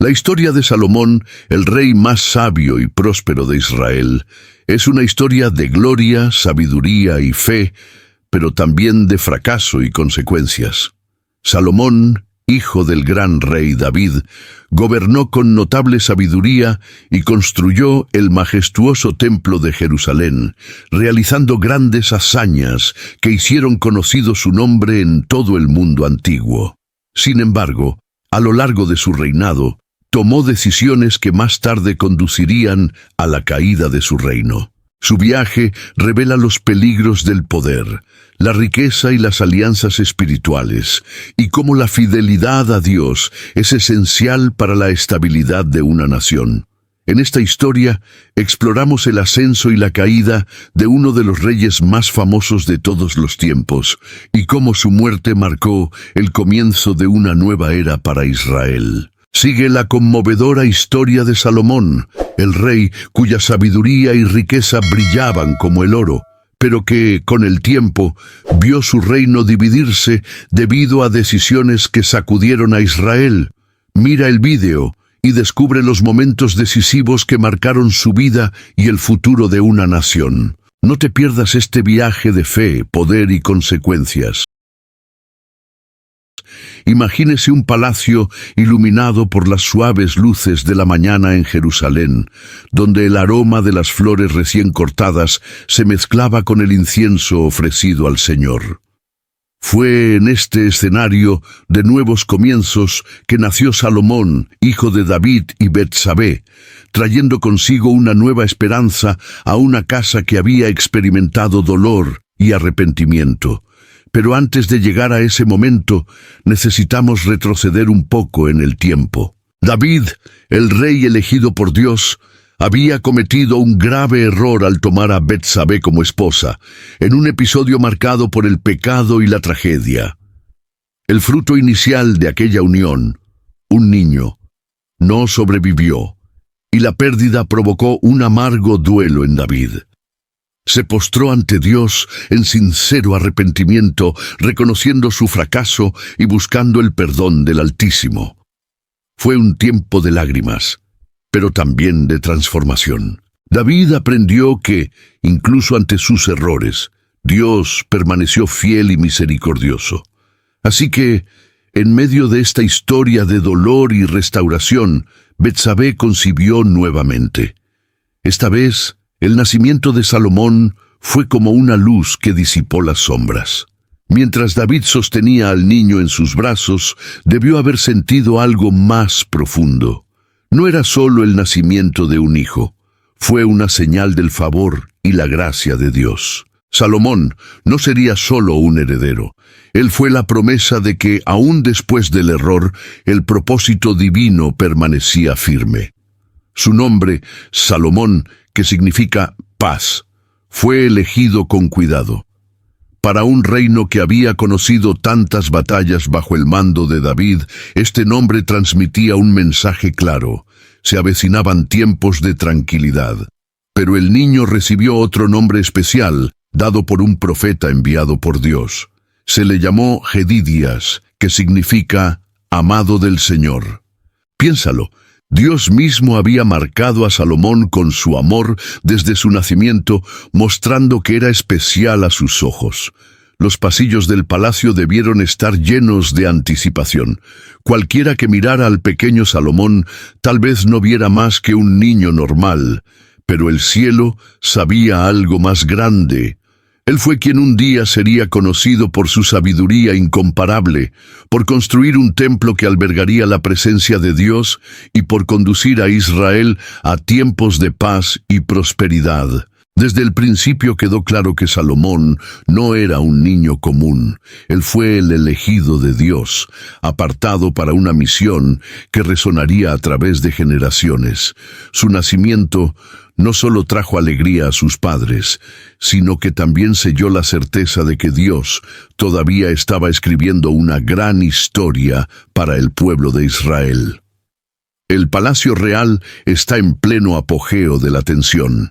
La historia de Salomón, el rey más sabio y próspero de Israel, es una historia de gloria, sabiduría y fe, pero también de fracaso y consecuencias. Salomón, hijo del gran rey David, gobernó con notable sabiduría y construyó el majestuoso templo de Jerusalén, realizando grandes hazañas que hicieron conocido su nombre en todo el mundo antiguo. Sin embargo, a lo largo de su reinado, tomó decisiones que más tarde conducirían a la caída de su reino. Su viaje revela los peligros del poder, la riqueza y las alianzas espirituales, y cómo la fidelidad a Dios es esencial para la estabilidad de una nación. En esta historia exploramos el ascenso y la caída de uno de los reyes más famosos de todos los tiempos, y cómo su muerte marcó el comienzo de una nueva era para Israel. Sigue la conmovedora historia de Salomón, el rey cuya sabiduría y riqueza brillaban como el oro, pero que, con el tiempo, vio su reino dividirse debido a decisiones que sacudieron a Israel. Mira el vídeo y descubre los momentos decisivos que marcaron su vida y el futuro de una nación. No te pierdas este viaje de fe, poder y consecuencias. Imagínese un palacio iluminado por las suaves luces de la mañana en Jerusalén, donde el aroma de las flores recién cortadas se mezclaba con el incienso ofrecido al Señor. Fue en este escenario de nuevos comienzos que nació Salomón, hijo de David y Betsabé, trayendo consigo una nueva esperanza a una casa que había experimentado dolor y arrepentimiento. Pero antes de llegar a ese momento, necesitamos retroceder un poco en el tiempo. David, el rey elegido por Dios, había cometido un grave error al tomar a Betsabé como esposa, en un episodio marcado por el pecado y la tragedia. El fruto inicial de aquella unión, un niño, no sobrevivió, y la pérdida provocó un amargo duelo en David. Se postró ante Dios en sincero arrepentimiento, reconociendo su fracaso y buscando el perdón del Altísimo. Fue un tiempo de lágrimas, pero también de transformación. David aprendió que, incluso ante sus errores, Dios permaneció fiel y misericordioso. Así que, en medio de esta historia de dolor y restauración, Betsabé concibió nuevamente. Esta vez, el nacimiento de Salomón fue como una luz que disipó las sombras. Mientras David sostenía al niño en sus brazos, debió haber sentido algo más profundo. No era solo el nacimiento de un hijo, fue una señal del favor y la gracia de Dios. Salomón no sería solo un heredero. Él fue la promesa de que, aún después del error, el propósito divino permanecía firme. Su nombre, Salomón, que significa paz, fue elegido con cuidado. Para un reino que había conocido tantas batallas bajo el mando de David, este nombre transmitía un mensaje claro: se avecinaban tiempos de tranquilidad. Pero el niño recibió otro nombre especial, dado por un profeta enviado por Dios. Se le llamó Jedidías, que significa amado del Señor. Piénsalo. Dios mismo había marcado a Salomón con su amor desde su nacimiento, mostrando que era especial a sus ojos. Los pasillos del palacio debieron estar llenos de anticipación. Cualquiera que mirara al pequeño Salomón tal vez no viera más que un niño normal, pero el cielo sabía algo más grande. Él fue quien un día sería conocido por su sabiduría incomparable, por construir un templo que albergaría la presencia de Dios y por conducir a Israel a tiempos de paz y prosperidad. Desde el principio quedó claro que Salomón no era un niño común. Él fue el elegido de Dios, apartado para una misión que resonaría a través de generaciones. Su nacimiento no solo trajo alegría a sus padres, sino que también selló la certeza de que Dios todavía estaba escribiendo una gran historia para el pueblo de Israel. El palacio real está en pleno apogeo de la tensión.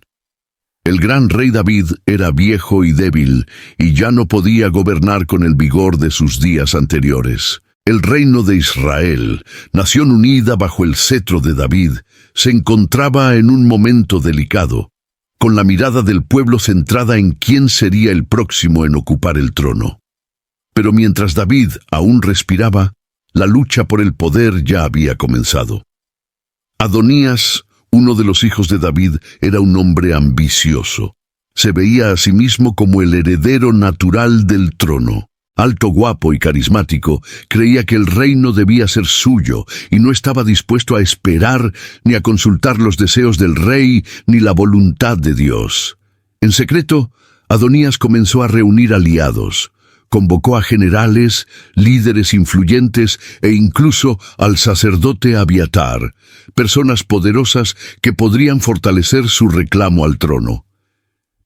El gran rey David era viejo y débil, y ya no podía gobernar con el vigor de sus días anteriores. El reino de Israel, nación unida bajo el cetro de David, se encontraba en un momento delicado, con la mirada del pueblo centrada en quién sería el próximo en ocupar el trono. Pero mientras David aún respiraba, la lucha por el poder ya había comenzado. Adonías, uno de los hijos de David, era un hombre ambicioso. Se veía a sí mismo como el heredero natural del trono. Alto, guapo y carismático, creía que el reino debía ser suyo y no estaba dispuesto a esperar ni a consultar los deseos del rey ni la voluntad de Dios. En secreto, Adonías comenzó a reunir aliados. Convocó a generales, líderes influyentes e incluso al sacerdote Abiatar, personas poderosas que podrían fortalecer su reclamo al trono.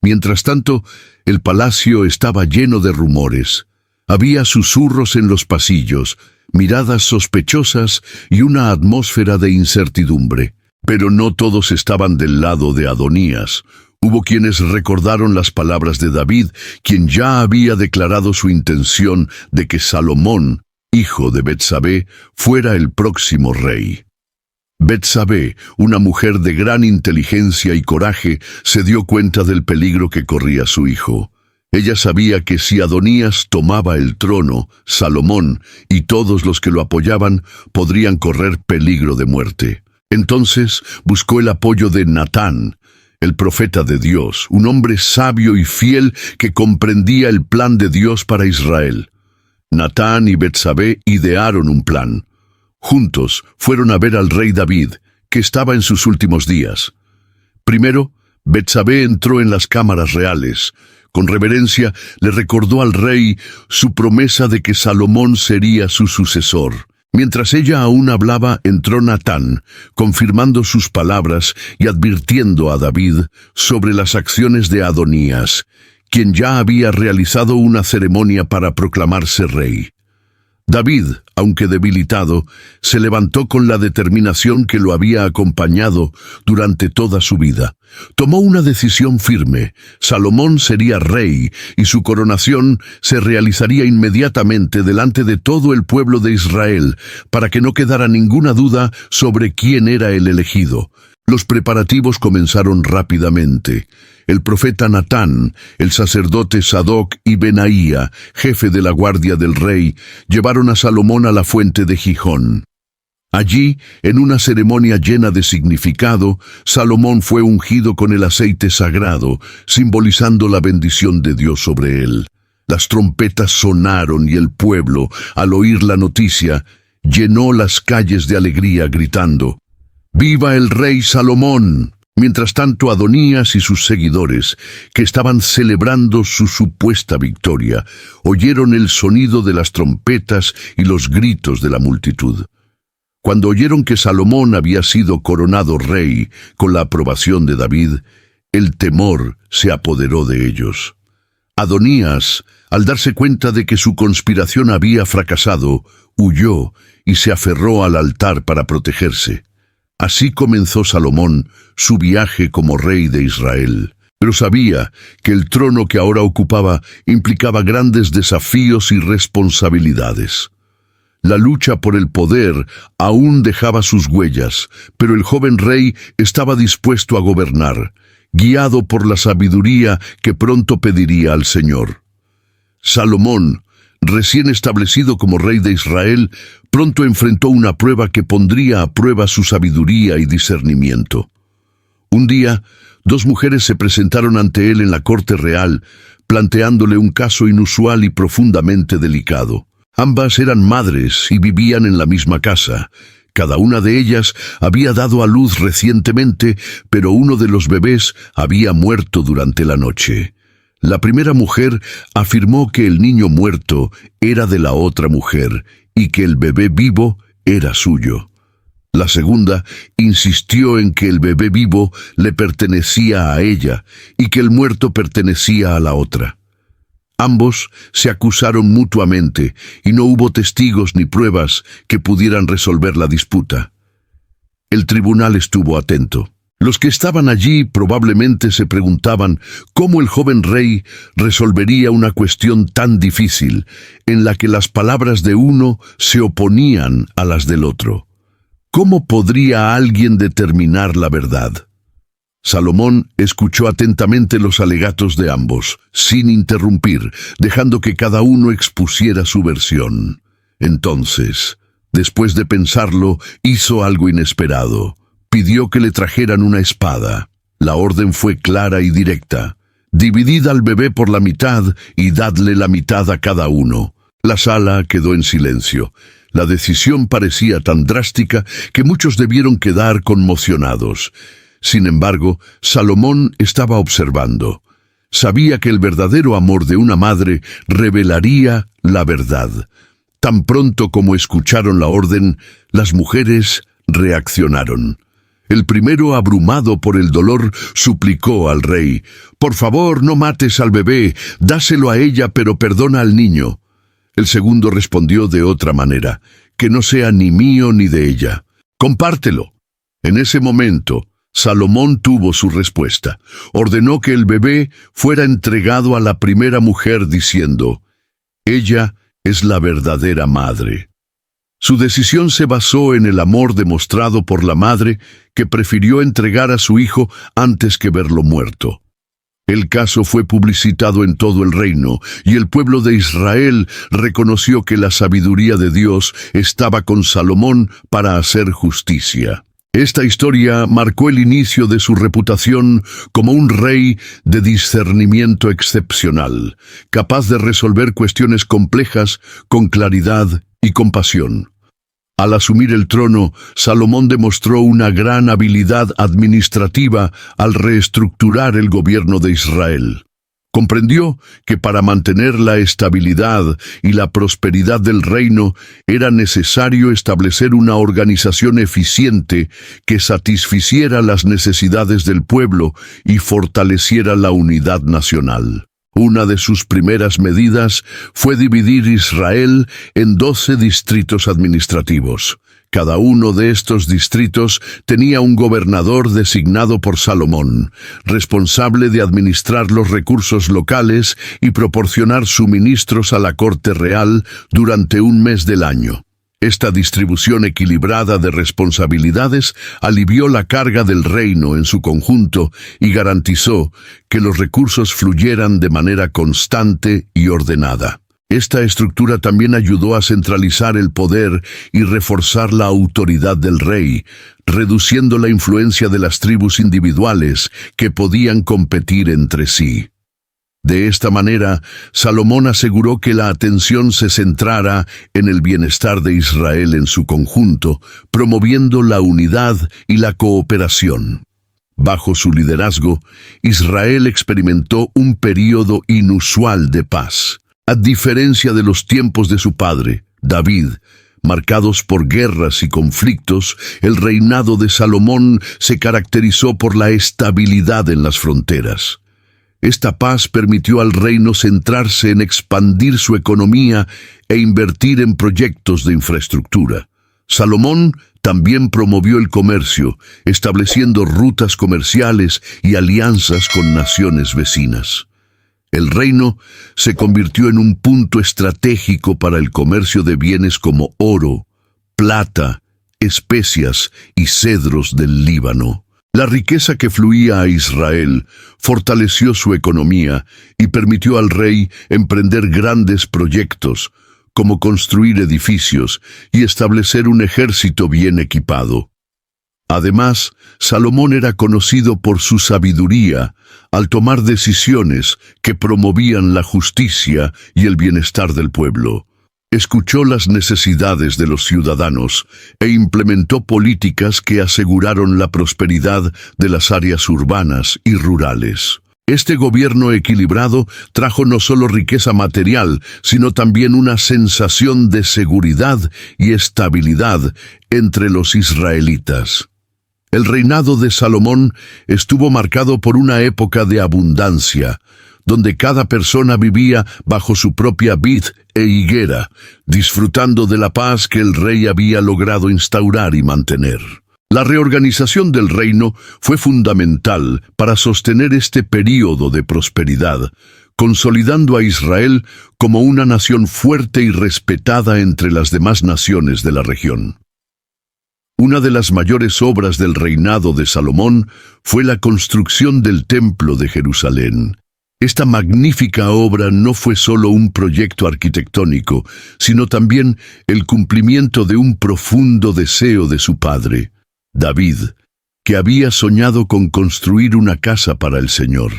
Mientras tanto, el palacio estaba lleno de rumores. Había susurros en los pasillos, miradas sospechosas y una atmósfera de incertidumbre. Pero no todos estaban del lado de Adonías. Hubo quienes recordaron las palabras de David, quien ya había declarado su intención de que Salomón, hijo de Betsabé, fuera el próximo rey. Betsabé, una mujer de gran inteligencia y coraje, se dio cuenta del peligro que corría su hijo. Ella sabía que si Adonías tomaba el trono, Salomón y todos los que lo apoyaban podrían correr peligro de muerte. Entonces buscó el apoyo de Natán, el profeta de Dios, un hombre sabio y fiel que comprendía el plan de Dios para Israel. Natán y Betsabé idearon un plan. Juntos fueron a ver al rey David, que estaba en sus últimos días. Primero, Betsabé entró en las cámaras reales. Con reverencia le recordó al rey su promesa de que Salomón sería su sucesor. Mientras ella aún hablaba, entró Natán, confirmando sus palabras y advirtiendo a David sobre las acciones de Adonías, quien ya había realizado una ceremonia para proclamarse rey. David, aunque debilitado, se levantó con la determinación que lo había acompañado durante toda su vida. Tomó una decisión firme: Salomón sería rey y su coronación se realizaría inmediatamente delante de todo el pueblo de Israel, para que no quedara ninguna duda sobre quién era el elegido. Los preparativos comenzaron rápidamente. El profeta Natán, el sacerdote Sadoc y Benaía, jefe de la guardia del rey, llevaron a Salomón a la fuente de Gijón. Allí, en una ceremonia llena de significado, Salomón fue ungido con el aceite sagrado, simbolizando la bendición de Dios sobre él. Las trompetas sonaron y el pueblo, al oír la noticia, llenó las calles de alegría gritando: ¡Viva el rey Salomón! Mientras tanto, Adonías y sus seguidores, que estaban celebrando su supuesta victoria, oyeron el sonido de las trompetas y los gritos de la multitud. Cuando oyeron que Salomón había sido coronado rey con la aprobación de David, el temor se apoderó de ellos. Adonías, al darse cuenta de que su conspiración había fracasado, huyó y se aferró al altar para protegerse. Así comenzó Salomón su viaje como rey de Israel. Pero sabía que el trono que ahora ocupaba implicaba grandes desafíos y responsabilidades. La lucha por el poder aún dejaba sus huellas, pero el joven rey estaba dispuesto a gobernar, guiado por la sabiduría que pronto pediría al Señor. Salomón, recién establecido como rey de Israel, pronto enfrentó una prueba que pondría a prueba su sabiduría y discernimiento. Un día, dos mujeres se presentaron ante él en la corte real, planteándole un caso inusual y profundamente delicado. Ambas eran madres y vivían en la misma casa. Cada una de ellas había dado a luz recientemente, pero uno de los bebés había muerto durante la noche. La primera mujer afirmó que el niño muerto era de la otra mujer y que el bebé vivo era suyo. La segunda insistió en que el bebé vivo le pertenecía a ella y que el muerto pertenecía a la otra. Ambos se acusaron mutuamente y no hubo testigos ni pruebas que pudieran resolver la disputa. El tribunal estuvo atento. Los que estaban allí probablemente se preguntaban cómo el joven rey resolvería una cuestión tan difícil, en la que las palabras de uno se oponían a las del otro. ¿Cómo podría alguien determinar la verdad? Salomón escuchó atentamente los alegatos de ambos, sin interrumpir, dejando que cada uno expusiera su versión. Entonces, después de pensarlo, hizo algo inesperado. Pidió que le trajeran una espada. La orden fue clara y directa. Dividid al bebé por la mitad y dadle la mitad a cada uno. La sala quedó en silencio. La decisión parecía tan drástica que muchos debieron quedar conmocionados. Sin embargo, Salomón estaba observando. Sabía que el verdadero amor de una madre revelaría la verdad. Tan pronto como escucharon la orden, las mujeres reaccionaron. El primero, abrumado por el dolor, suplicó al rey: «Por favor, no mates al bebé, dáselo a ella, pero perdona al niño». El segundo respondió de otra manera: «Que no sea ni mío ni de ella. Compártelo». En ese momento, Salomón tuvo su respuesta. Ordenó que el bebé fuera entregado a la primera mujer, diciendo: «Ella es la verdadera madre». Su decisión se basó en el amor demostrado por la madre, que prefirió entregar a su hijo antes que verlo muerto. El caso fue publicitado en todo el reino, y el pueblo de Israel reconoció que la sabiduría de Dios estaba con Salomón para hacer justicia. Esta historia marcó el inicio de su reputación como un rey de discernimiento excepcional, capaz de resolver cuestiones complejas con claridad y compasión. Al asumir el trono, Salomón demostró una gran habilidad administrativa al reestructurar el gobierno de Israel. Comprendió que para mantener la estabilidad y la prosperidad del reino era necesario establecer una organización eficiente que satisficiera las necesidades del pueblo y fortaleciera la unidad nacional. Una de sus primeras medidas fue dividir Israel en 12 distritos administrativos. Cada uno de estos distritos tenía un gobernador designado por Salomón, responsable de administrar los recursos locales y proporcionar suministros a la corte real durante un mes del año. Esta distribución equilibrada de responsabilidades alivió la carga del reino en su conjunto y garantizó que los recursos fluyeran de manera constante y ordenada. Esta estructura también ayudó a centralizar el poder y reforzar la autoridad del rey, reduciendo la influencia de las tribus individuales que podían competir entre sí. De esta manera, Salomón aseguró que la atención se centrara en el bienestar de Israel en su conjunto, promoviendo la unidad y la cooperación. Bajo su liderazgo, Israel experimentó un período inusual de paz. A diferencia de los tiempos de su padre, David, marcados por guerras y conflictos, el reinado de Salomón se caracterizó por la estabilidad en las fronteras. Esta paz permitió al reino centrarse en expandir su economía e invertir en proyectos de infraestructura. Salomón también promovió el comercio, estableciendo rutas comerciales y alianzas con naciones vecinas. El reino se convirtió en un punto estratégico para el comercio de bienes como oro, plata, especias y cedros del Líbano. La riqueza que fluía a Israel fortaleció su economía y permitió al rey emprender grandes proyectos, como construir edificios y establecer un ejército bien equipado. Además, Salomón era conocido por su sabiduría al tomar decisiones que promovían la justicia y el bienestar del pueblo. Escuchó las necesidades de los ciudadanos e implementó políticas que aseguraron la prosperidad de las áreas urbanas y rurales. Este gobierno equilibrado trajo no solo riqueza material, sino también una sensación de seguridad y estabilidad entre los israelitas. El reinado de Salomón estuvo marcado por una época de abundancia, donde cada persona vivía bajo su propia vid e higuera, disfrutando de la paz que el rey había logrado instaurar y mantener. La reorganización del reino fue fundamental para sostener este período de prosperidad, consolidando a Israel como una nación fuerte y respetada entre las demás naciones de la región. Una de las mayores obras del reinado de Salomón fue la construcción del Templo de Jerusalén. Esta magnífica obra no fue solo un proyecto arquitectónico, sino también el cumplimiento de un profundo deseo de su padre, David, que había soñado con construir una casa para el Señor.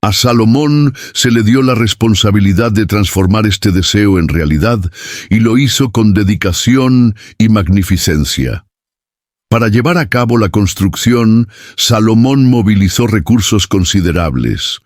A Salomón se le dio la responsabilidad de transformar este deseo en realidad y lo hizo con dedicación y magnificencia. Para llevar a cabo la construcción, Salomón movilizó recursos considerables.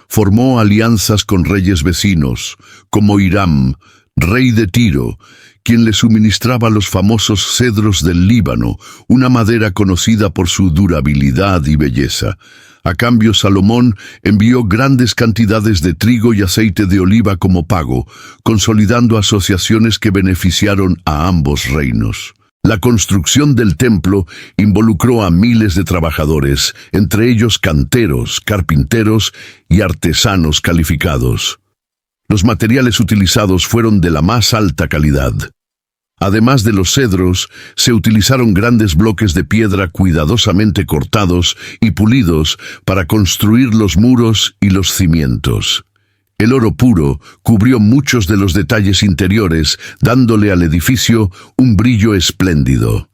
Formó alianzas con reyes vecinos, como Hiram, rey de Tiro, quien le suministraba los famosos cedros del Líbano, una madera conocida por su durabilidad y belleza. A cambio, Salomón envió grandes cantidades de trigo y aceite de oliva como pago, consolidando asociaciones que beneficiaron a ambos reinos. La construcción del templo involucró a miles de trabajadores, entre ellos canteros, carpinteros y artesanos calificados. Los materiales utilizados fueron de la más alta calidad. Además de los cedros, se utilizaron grandes bloques de piedra cuidadosamente cortados y pulidos para construir los muros y los cimientos. El oro puro cubrió muchos de los detalles interiores, dándole al edificio un brillo espléndido.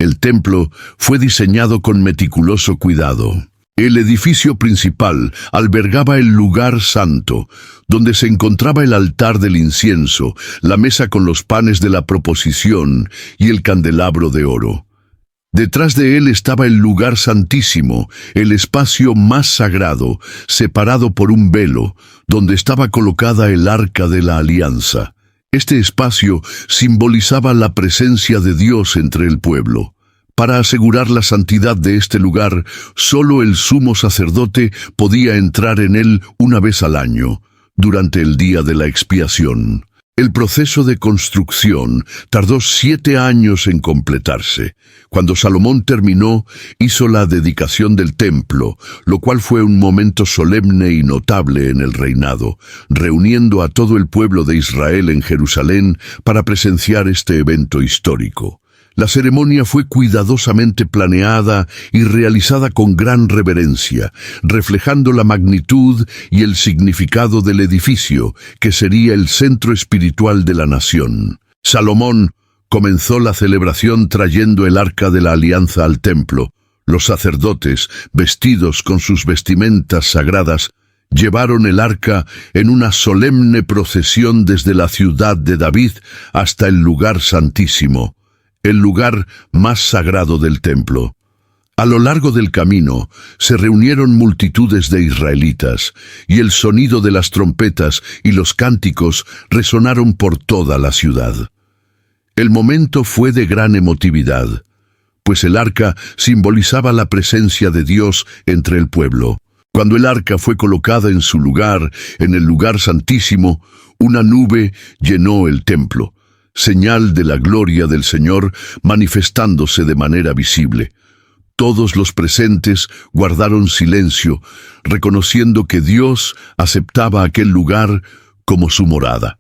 El templo fue diseñado con meticuloso cuidado. El edificio principal albergaba el lugar santo, donde se encontraba el altar del incienso, la mesa con los panes de la proposición y el candelabro de oro. Detrás de él estaba el lugar santísimo, el espacio más sagrado, separado por un velo, donde estaba colocada el arca de la alianza. Este espacio simbolizaba la presencia de Dios entre el pueblo. Para asegurar la santidad de este lugar, solo el sumo sacerdote podía entrar en él una vez al año, durante el día de la expiación. El proceso de construcción tardó 7 años en completarse. Cuando Salomón terminó, hizo la dedicación del templo, lo cual fue un momento solemne y notable en el reinado, reuniendo a todo el pueblo de Israel en Jerusalén para presenciar este evento histórico. La ceremonia fue cuidadosamente planeada y realizada con gran reverencia, reflejando la magnitud y el significado del edificio, que sería el centro espiritual de la nación. Salomón comenzó la celebración trayendo el arca de la alianza al templo. Los sacerdotes, vestidos con sus vestimentas sagradas, llevaron el arca en una solemne procesión desde la ciudad de David hasta el lugar santísimo, el lugar más sagrado del templo. A lo largo del camino se reunieron multitudes de israelitas, y el sonido de las trompetas y los cánticos resonaron por toda la ciudad. El momento fue de gran emotividad, pues el arca simbolizaba la presencia de Dios entre el pueblo. Cuando el arca fue colocada en su lugar, en el lugar santísimo, una nube llenó el templo, señal de la gloria del Señor manifestándose de manera visible. Todos los presentes guardaron silencio, reconociendo que Dios aceptaba aquel lugar como su morada.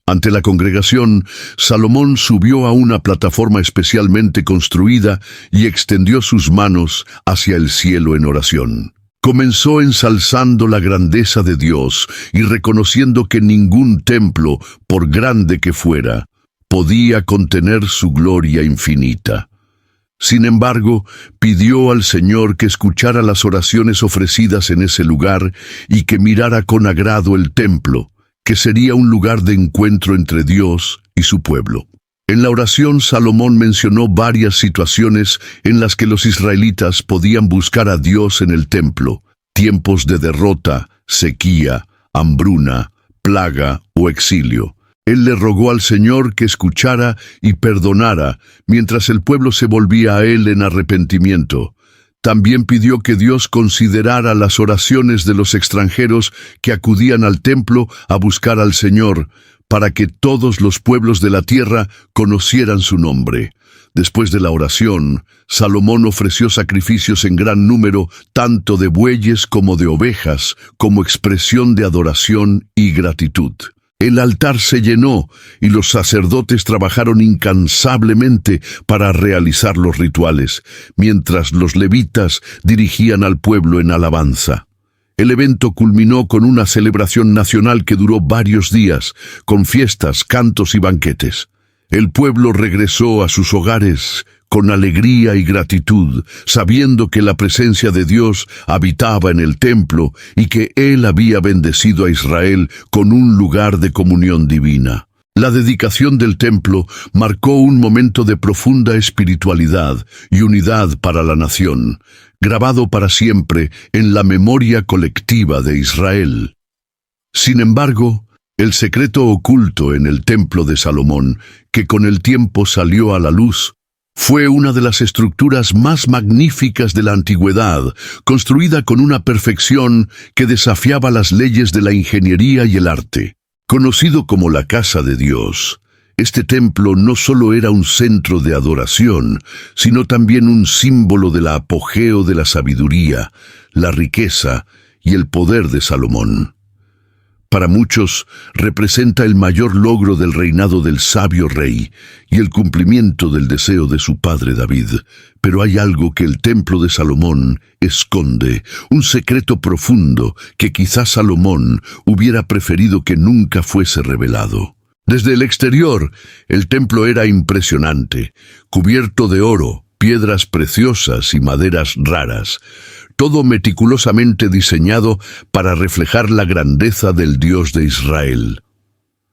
Ante la congregación, Salomón subió a una plataforma especialmente construida y extendió sus manos hacia el cielo en oración. Comenzó ensalzando la grandeza de Dios y reconociendo que ningún templo, por grande que fuera, podía contener su gloria infinita. Sin embargo, pidió al Señor que escuchara las oraciones ofrecidas en ese lugar y que mirara con agrado el templo, que sería un lugar de encuentro entre Dios y su pueblo. En la oración, Salomón mencionó varias situaciones en las que los israelitas podían buscar a Dios en el templo: tiempos de derrota, sequía, hambruna, plaga o exilio. Él le rogó al Señor que escuchara y perdonara mientras el pueblo se volvía a Él en arrepentimiento. También pidió que Dios considerara las oraciones de los extranjeros que acudían al templo a buscar al Señor, para que todos los pueblos de la tierra conocieran su nombre. Después de la oración, Salomón ofreció sacrificios en gran número, tanto de bueyes como de ovejas, como expresión de adoración y gratitud. El altar se llenó y los sacerdotes trabajaron incansablemente para realizar los rituales, mientras los levitas dirigían al pueblo en alabanza. El evento culminó con una celebración nacional que duró varios días, con fiestas, cantos y banquetes. El pueblo regresó a sus hogares con alegría y gratitud, sabiendo que la presencia de Dios habitaba en el templo y que Él había bendecido a Israel con un lugar de comunión divina. La dedicación del templo marcó un momento de profunda espiritualidad y unidad para la nación, grabado para siempre en la memoria colectiva de Israel. Sin embargo, el secreto oculto en el templo de Salomón, que con el tiempo salió a la luz, fue una de las estructuras más magníficas de la antigüedad, construida con una perfección que desafiaba las leyes de la ingeniería y el arte. Conocido como la Casa de Dios, este templo no solo era un centro de adoración, sino también un símbolo del apogeo de la sabiduría, la riqueza y el poder de Salomón. Para muchos, representa el mayor logro del reinado del sabio rey y el cumplimiento del deseo de su padre David. Pero hay algo que el templo de Salomón esconde, un secreto profundo que quizás Salomón hubiera preferido que nunca fuese revelado. Desde el exterior, el templo era impresionante, cubierto de oro, piedras preciosas y maderas raras, todo meticulosamente diseñado para reflejar la grandeza del Dios de Israel.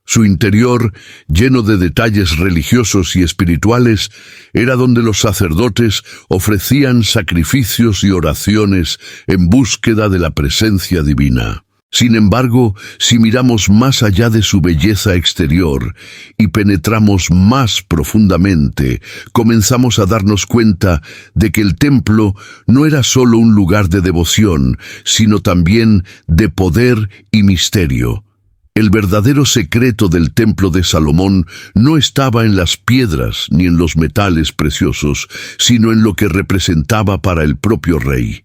Su interior, lleno de detalles religiosos y espirituales, era donde los sacerdotes ofrecían sacrificios y oraciones en búsqueda de la presencia divina. Sin embargo, si miramos más allá de su belleza exterior y penetramos más profundamente, comenzamos a darnos cuenta de que el templo no era solo un lugar de devoción, sino también de poder y misterio. El verdadero secreto del templo de Salomón no estaba en las piedras ni en los metales preciosos, sino en lo que representaba para el propio rey.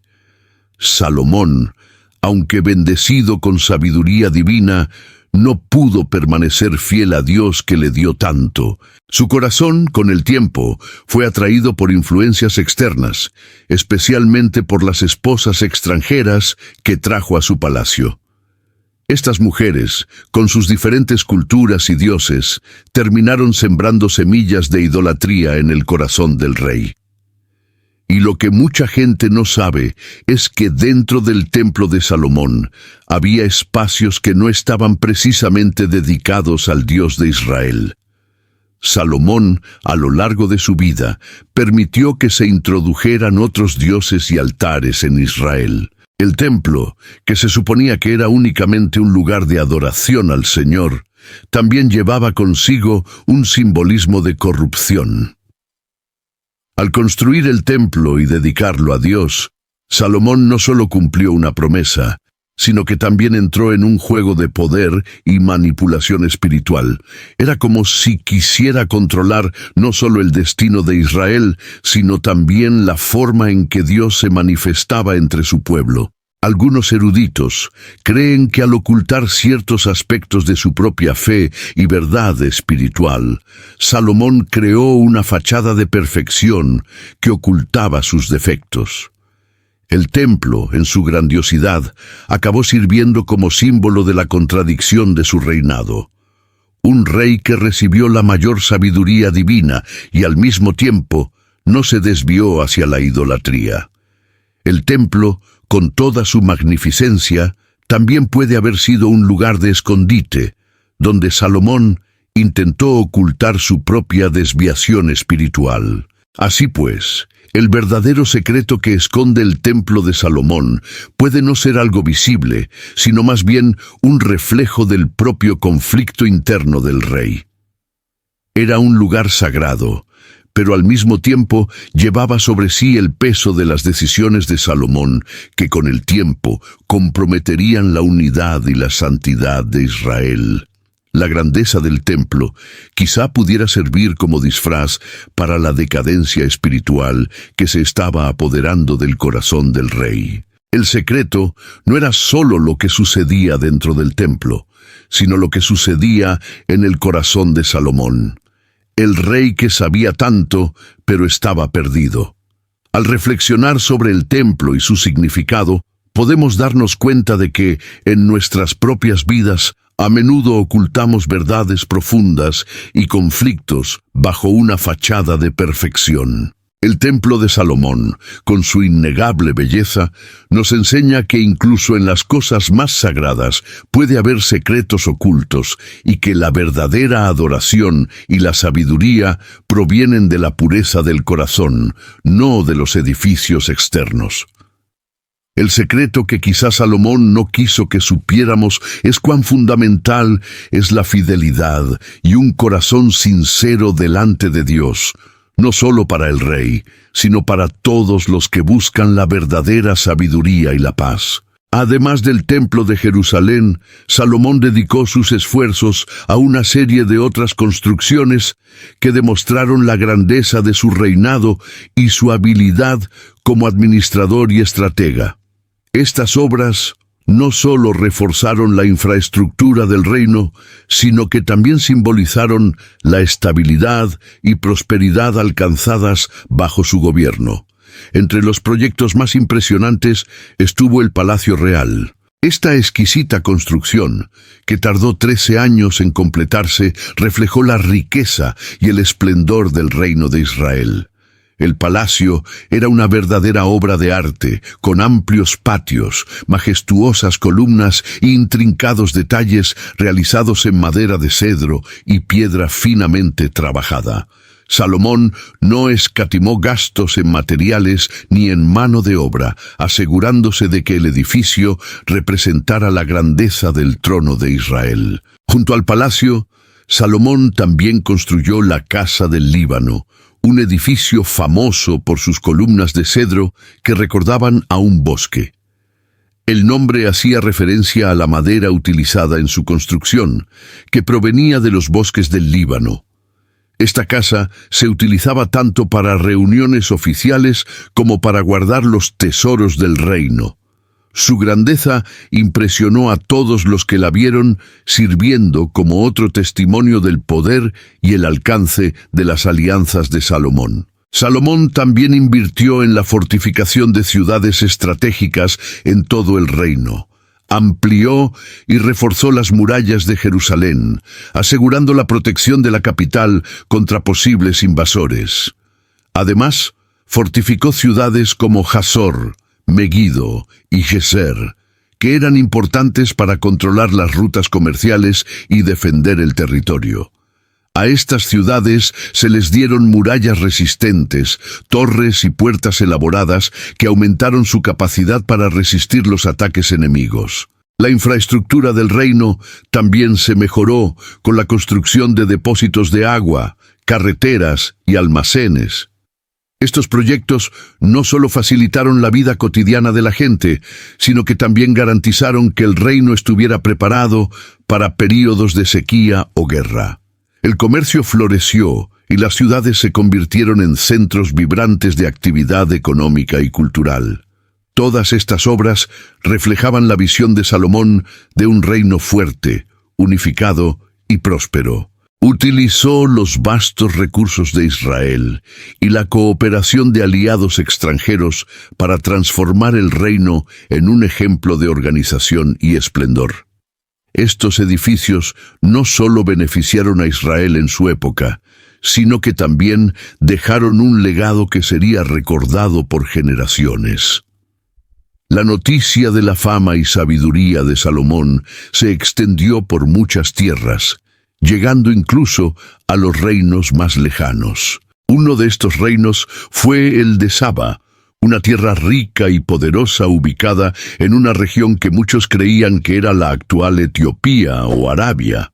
Salomón, aunque bendecido con sabiduría divina, no pudo permanecer fiel a Dios que le dio tanto. Su corazón, con el tiempo, fue atraído por influencias externas, especialmente por las esposas extranjeras que trajo a su palacio. Estas mujeres, con sus diferentes culturas y dioses, terminaron sembrando semillas de idolatría en el corazón del rey. Y lo que mucha gente no sabe es que dentro del templo de Salomón había espacios que no estaban precisamente dedicados al Dios de Israel. Salomón, a lo largo de su vida, permitió que se introdujeran otros dioses y altares en Israel. El templo, que se suponía que era únicamente un lugar de adoración al Señor, también llevaba consigo un simbolismo de corrupción. Al construir el templo y dedicarlo a Dios, Salomón no solo cumplió una promesa, sino que también entró en un juego de poder y manipulación espiritual. Era como si quisiera controlar no solo el destino de Israel, sino también la forma en que Dios se manifestaba entre su pueblo. Algunos eruditos creen que al ocultar ciertos aspectos de su propia fe y verdad espiritual, Salomón creó una fachada de perfección que ocultaba sus defectos. El templo, en su grandiosidad, acabó sirviendo como símbolo de la contradicción de su reinado. Un rey que recibió la mayor sabiduría divina y al mismo tiempo no se desvió hacia la idolatría. El templo, con toda su magnificencia, también puede haber sido un lugar de escondite, donde Salomón intentó ocultar su propia desviación espiritual. Así pues, el verdadero secreto que esconde el templo de Salomón puede no ser algo visible, sino más bien un reflejo del propio conflicto interno del rey. Era un lugar sagrado, pero al mismo tiempo llevaba sobre sí el peso de las decisiones de Salomón, que con el tiempo comprometerían la unidad y la santidad de Israel. La grandeza del templo quizá pudiera servir como disfraz para la decadencia espiritual que se estaba apoderando del corazón del rey. El secreto no era solo lo que sucedía dentro del templo, sino lo que sucedía en el corazón de Salomón. El rey que sabía tanto, pero estaba perdido. Al reflexionar sobre el templo y su significado, podemos darnos cuenta de que, en nuestras propias vidas, a menudo ocultamos verdades profundas y conflictos bajo una fachada de perfección. El templo de Salomón, con su innegable belleza, nos enseña que incluso en las cosas más sagradas puede haber secretos ocultos y que la verdadera adoración y la sabiduría provienen de la pureza del corazón, no de los edificios externos. El secreto que quizás Salomón no quiso que supiéramos es cuán fundamental es la fidelidad y un corazón sincero delante de Dios, no solo para el rey, sino para todos los que buscan la verdadera sabiduría y la paz. Además del templo de Jerusalén, Salomón dedicó sus esfuerzos a una serie de otras construcciones que demostraron la grandeza de su reinado y su habilidad como administrador y estratega. Estas obras no solo reforzaron la infraestructura del reino, sino que también simbolizaron la estabilidad y prosperidad alcanzadas bajo su gobierno. Entre los proyectos más impresionantes estuvo el Palacio Real. Esta exquisita construcción, que tardó 13 años en completarse, reflejó la riqueza y el esplendor del reino de Israel. El palacio era una verdadera obra de arte, con amplios patios, majestuosas columnas e intrincados detalles realizados en madera de cedro y piedra finamente trabajada. Salomón no escatimó gastos en materiales ni en mano de obra, asegurándose de que el edificio representara la grandeza del trono de Israel. Junto al palacio, Salomón también construyó la Casa del Líbano, un edificio famoso por sus columnas de cedro que recordaban a un bosque. El nombre hacía referencia a la madera utilizada en su construcción, que provenía de los bosques del Líbano. Esta casa se utilizaba tanto para reuniones oficiales como para guardar los tesoros del reino. Su grandeza impresionó a todos los que la vieron, sirviendo como otro testimonio del poder y el alcance de las alianzas de Salomón. Salomón también invirtió en la fortificación de ciudades estratégicas en todo el reino. Amplió y reforzó las murallas de Jerusalén, asegurando la protección de la capital contra posibles invasores. Además, fortificó ciudades como Hazor, Megiddo y Geser, que eran importantes para controlar las rutas comerciales y defender el territorio. A estas ciudades se les dieron murallas resistentes, torres y puertas elaboradas que aumentaron su capacidad para resistir los ataques enemigos. La infraestructura del reino también se mejoró con la construcción de depósitos de agua, carreteras y almacenes. Estos proyectos no solo facilitaron la vida cotidiana de la gente, sino que también garantizaron que el reino estuviera preparado para períodos de sequía o guerra. El comercio floreció y las ciudades se convirtieron en centros vibrantes de actividad económica y cultural. Todas estas obras reflejaban la visión de Salomón de un reino fuerte, unificado y próspero. Utilizó los vastos recursos de Israel y la cooperación de aliados extranjeros para transformar el reino en un ejemplo de organización y esplendor. Estos edificios no solo beneficiaron a Israel en su época, sino que también dejaron un legado que sería recordado por generaciones. La noticia de la fama y sabiduría de Salomón se extendió por muchas tierras, llegando incluso a los reinos más lejanos. Uno de estos reinos fue el de Saba, una tierra rica y poderosa ubicada en una región que muchos creían que era la actual Etiopía o Arabia.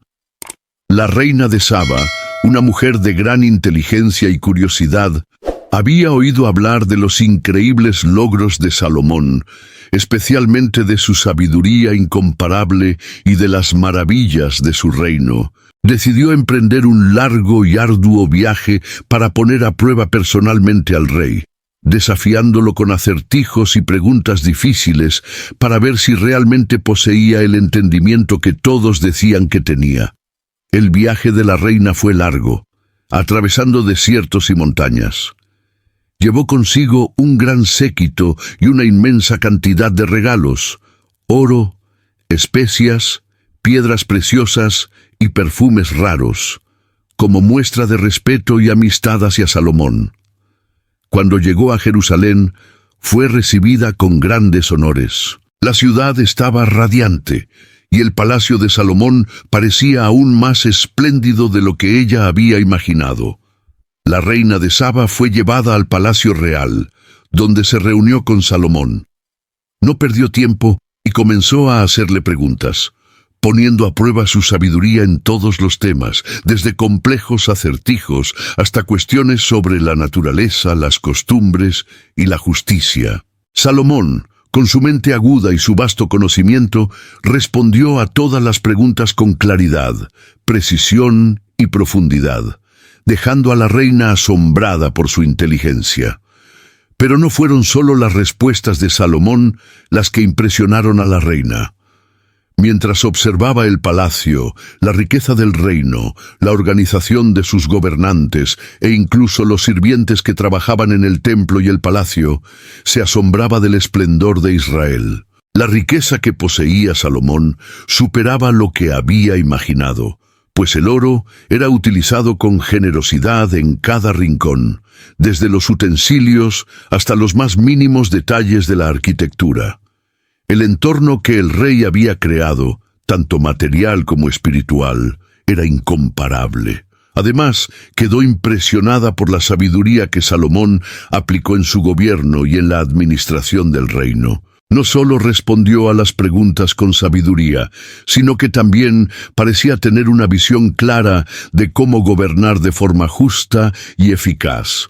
La reina de Saba, una mujer de gran inteligencia y curiosidad, Había oído hablar de los increíbles logros de Salomón, especialmente de su sabiduría incomparable y de las maravillas de su reino. Decidió emprender un largo y arduo viaje para poner a prueba personalmente al rey, desafiándolo con acertijos y preguntas difíciles para ver si realmente poseía el entendimiento que todos decían que tenía. El viaje de la reina fue largo, atravesando desiertos y montañas. Llevó consigo un gran séquito y una inmensa cantidad de regalos: oro, especias, piedras preciosas y perfumes raros, como muestra de respeto y amistad hacia Salomón. Cuando llegó a Jerusalén, fue recibida con grandes honores. La ciudad estaba radiante, y el palacio de Salomón parecía aún más espléndido de lo que ella había imaginado. La reina de Saba fue llevada al palacio real, donde se reunió con Salomón. No perdió tiempo y comenzó a hacerle preguntas, poniendo a prueba su sabiduría en todos los temas, desde complejos acertijos hasta cuestiones sobre la naturaleza, las costumbres y la justicia. Salomón, con su mente aguda y su vasto conocimiento, respondió a todas las preguntas con claridad, precisión y profundidad, dejando a la reina asombrada por su inteligencia. Pero no fueron solo las respuestas de Salomón las que impresionaron a la reina. Mientras observaba el palacio, la riqueza del reino, la organización de sus gobernantes e incluso los sirvientes que trabajaban en el templo y el palacio, se asombraba del esplendor de Israel. La riqueza que poseía Salomón superaba lo que había imaginado, pues el oro era utilizado con generosidad en cada rincón, desde los utensilios hasta los más mínimos detalles de la arquitectura. El entorno que el rey había creado, tanto material como espiritual, era incomparable. Además, quedó impresionada por la sabiduría que Salomón aplicó en su gobierno y en la administración del reino. No solo respondió a las preguntas con sabiduría, sino que también parecía tener una visión clara de cómo gobernar de forma justa y eficaz.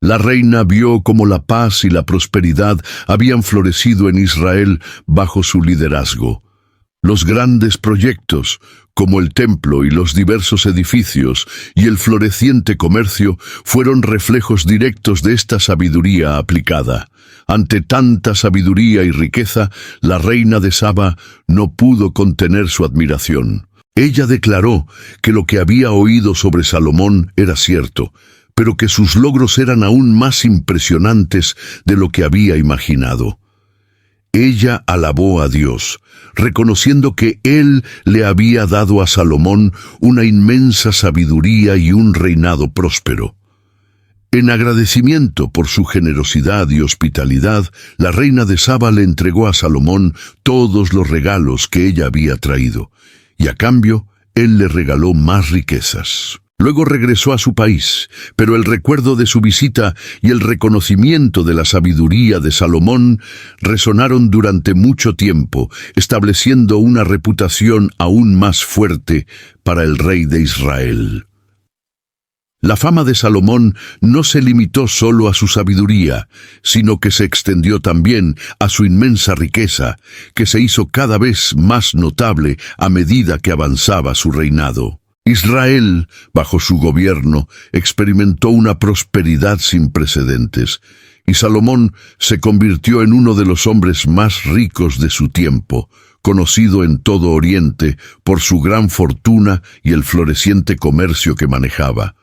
La reina vio cómo la paz y la prosperidad habían florecido en Israel bajo su liderazgo. Los grandes proyectos, como el templo y los diversos edificios y el floreciente comercio, fueron reflejos directos de esta sabiduría aplicada. Ante tanta sabiduría y riqueza, la reina de Saba no pudo contener su admiración. Ella declaró que lo que había oído sobre Salomón era cierto, pero que sus logros eran aún más impresionantes de lo que había imaginado. Ella alabó a Dios, reconociendo que Él le había dado a Salomón una inmensa sabiduría y un reinado próspero. En agradecimiento por su generosidad y hospitalidad, la reina de Saba le entregó a Salomón todos los regalos que ella había traído, y a cambio, él le regaló más riquezas. Luego regresó a su país, pero el recuerdo de su visita y el reconocimiento de la sabiduría de Salomón resonaron durante mucho tiempo, estableciendo una reputación aún más fuerte para el rey de Israel. La fama de Salomón no se limitó solo a su sabiduría, sino que se extendió también a su inmensa riqueza, que se hizo cada vez más notable a medida que avanzaba su reinado. Israel, bajo su gobierno, experimentó una prosperidad sin precedentes, y Salomón se convirtió en uno de los hombres más ricos de su tiempo, conocido en todo Oriente por su gran fortuna y el floreciente comercio que manejaba.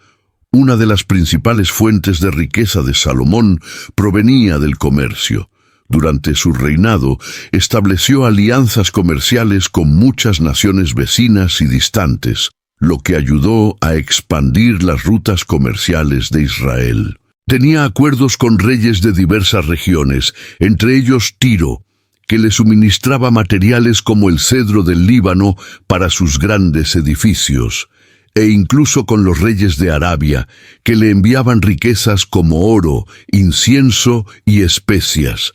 Una de las principales fuentes de riqueza de Salomón provenía del comercio. Durante su reinado, estableció alianzas comerciales con muchas naciones vecinas y distantes, lo que ayudó a expandir las rutas comerciales de Israel. Tenía acuerdos con reyes de diversas regiones, entre ellos Tiro, que le suministraba materiales como el cedro del Líbano para sus grandes edificios, e incluso con los reyes de Arabia, que le enviaban riquezas como oro, incienso y especias.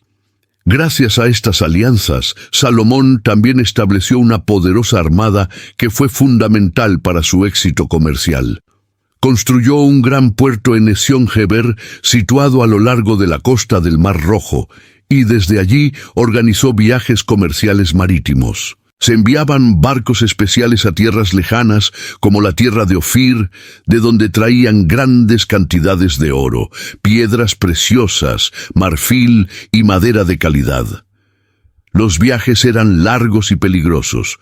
Gracias a estas alianzas, Salomón también estableció una poderosa armada que fue fundamental para su éxito comercial. Construyó un gran puerto en Ezión-Geber, situado a lo largo de la costa del Mar Rojo, y desde allí organizó viajes comerciales marítimos. Se enviaban barcos especiales a tierras lejanas, como la tierra de Ofir, de donde traían grandes cantidades de oro, piedras preciosas, marfil y madera de calidad. Los viajes eran largos y peligrosos,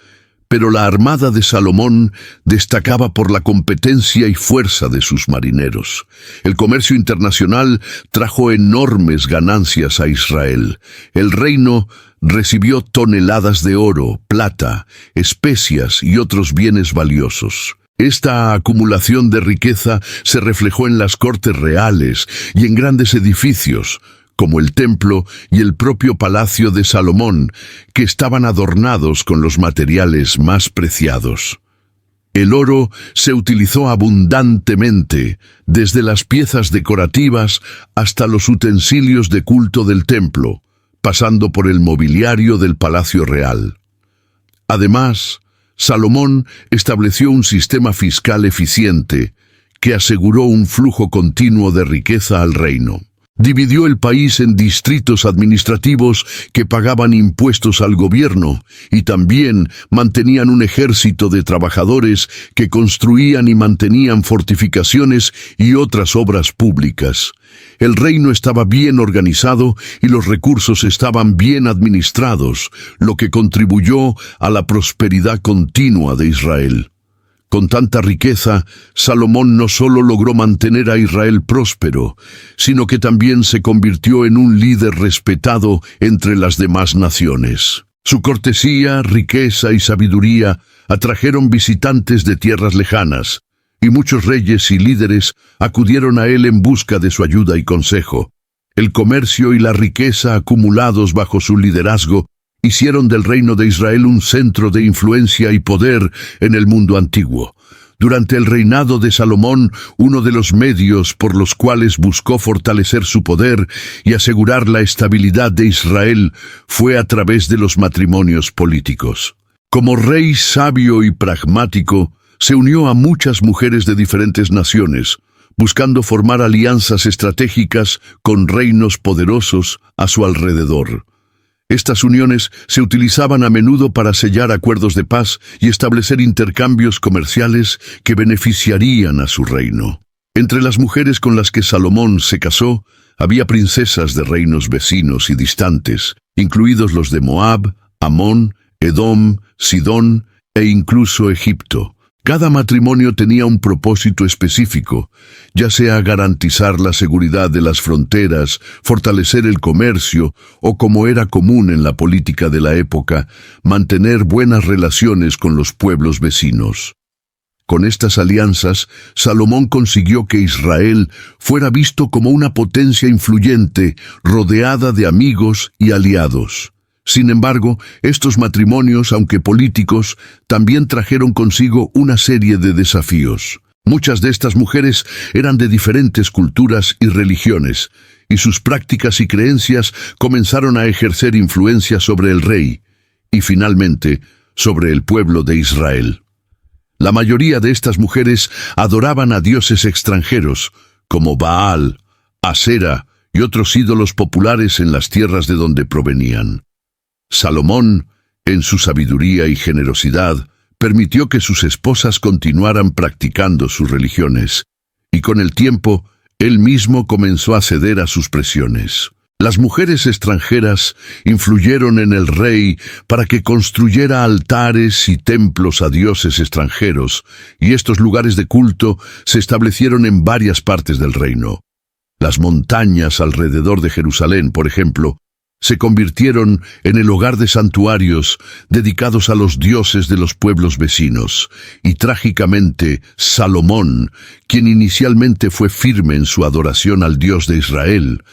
pero la armada de Salomón destacaba por la competencia y fuerza de sus marineros. El comercio internacional trajo enormes ganancias a Israel. El reino recibió toneladas de oro, plata, especias y otros bienes valiosos. Esta acumulación de riqueza se reflejó en las cortes reales y en grandes edificios, como el templo y el propio palacio de Salomón, que estaban adornados con los materiales más preciados. El oro se utilizó abundantemente, desde las piezas decorativas hasta los utensilios de culto del templo, pasando por el mobiliario del palacio real. Además, Salomón estableció un sistema fiscal eficiente que aseguró un flujo continuo de riqueza al reino. Dividió el país en distritos administrativos que pagaban impuestos al gobierno y también mantenían un ejército de trabajadores que construían y mantenían fortificaciones y otras obras públicas. El reino estaba bien organizado y los recursos estaban bien administrados, lo que contribuyó a la prosperidad continua de Israel. Con tanta riqueza, Salomón no solo logró mantener a Israel próspero, sino que también se convirtió en un líder respetado entre las demás naciones. Su cortesía, riqueza y sabiduría atrajeron visitantes de tierras lejanas, y muchos reyes y líderes acudieron a él en busca de su ayuda y consejo. El comercio y la riqueza acumulados bajo su liderazgo hicieron del reino de Israel un centro de influencia y poder en el mundo antiguo. Durante el reinado de Salomón, uno de los medios por los cuales buscó fortalecer su poder y asegurar la estabilidad de Israel fue a través de los matrimonios políticos. Como rey sabio y pragmático, se unió a muchas mujeres de diferentes naciones, buscando formar alianzas estratégicas con reinos poderosos a su alrededor. Estas uniones se utilizaban a menudo para sellar acuerdos de paz y establecer intercambios comerciales que beneficiarían a su reino. Entre las mujeres con las que Salomón se casó, había princesas de reinos vecinos y distantes, incluidos los de Moab, Amón, Edom, Sidón e incluso Egipto. Cada matrimonio tenía un propósito específico, ya sea garantizar la seguridad de las fronteras, fortalecer el comercio o, como era común en la política de la época, mantener buenas relaciones con los pueblos vecinos. Con estas alianzas, Salomón consiguió que Israel fuera visto como una potencia influyente, rodeada de amigos y aliados. Sin embargo, estos matrimonios, aunque políticos, también trajeron consigo una serie de desafíos. Muchas de estas mujeres eran de diferentes culturas y religiones, y sus prácticas y creencias comenzaron a ejercer influencia sobre el rey, y finalmente, sobre el pueblo de Israel. La mayoría de estas mujeres adoraban a dioses extranjeros, como Baal, Asera y otros ídolos populares en las tierras de donde provenían. Salomón, en su sabiduría y generosidad, permitió que sus esposas continuaran practicando sus religiones, y con el tiempo, él mismo comenzó a ceder a sus presiones. Las mujeres extranjeras influyeron en el rey para que construyera altares y templos a dioses extranjeros, y estos lugares de culto se establecieron en varias partes del reino. Las montañas alrededor de Jerusalén, por ejemplo, se convirtieron en el hogar de santuarios dedicados a los dioses de los pueblos vecinos, y trágicamente Salomón, quien inicialmente fue firme en su adoración al Dios de Israel,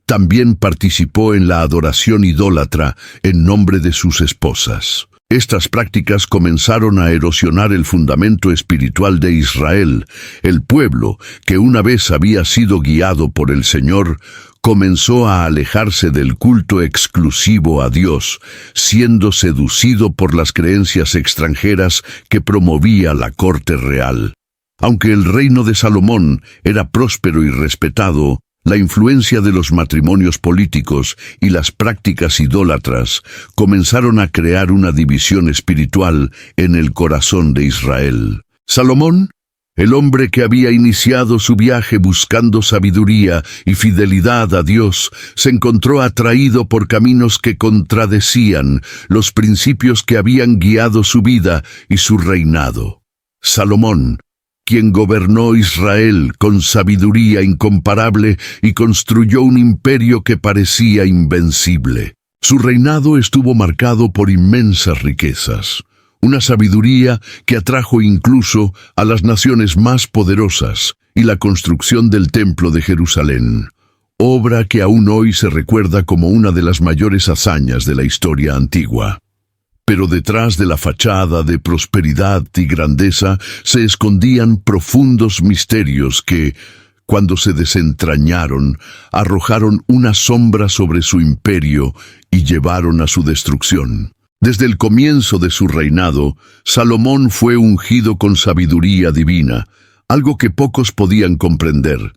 también participó en la adoración idólatra en nombre de sus esposas. Estas prácticas comenzaron a erosionar el fundamento espiritual de Israel. El pueblo, que una vez había sido guiado por el Señor, comenzó a alejarse del culto exclusivo a Dios, siendo seducido por las creencias extranjeras que promovía la corte real. Aunque el reino de Salomón era próspero y respetado, la influencia de los matrimonios políticos y las prácticas idólatras comenzaron a crear una división espiritual en el corazón de Israel. Salomón, el hombre que había iniciado su viaje buscando sabiduría y fidelidad a Dios, se encontró atraído por caminos que contradecían los principios que habían guiado su vida y su reinado. Salomón, quien gobernó Israel con sabiduría incomparable y construyó un imperio que parecía invencible. Su reinado estuvo marcado por inmensas riquezas, una sabiduría que atrajo incluso a las naciones más poderosas, y la construcción del Templo de Jerusalén, obra que aún hoy se recuerda como una de las mayores hazañas de la historia antigua. Pero detrás de la fachada de prosperidad y grandeza se escondían profundos misterios que, cuando se desentrañaron, arrojaron una sombra sobre su imperio y llevaron a su destrucción. Desde el comienzo de su reinado, Salomón fue ungido con sabiduría divina, algo que pocos podían comprender.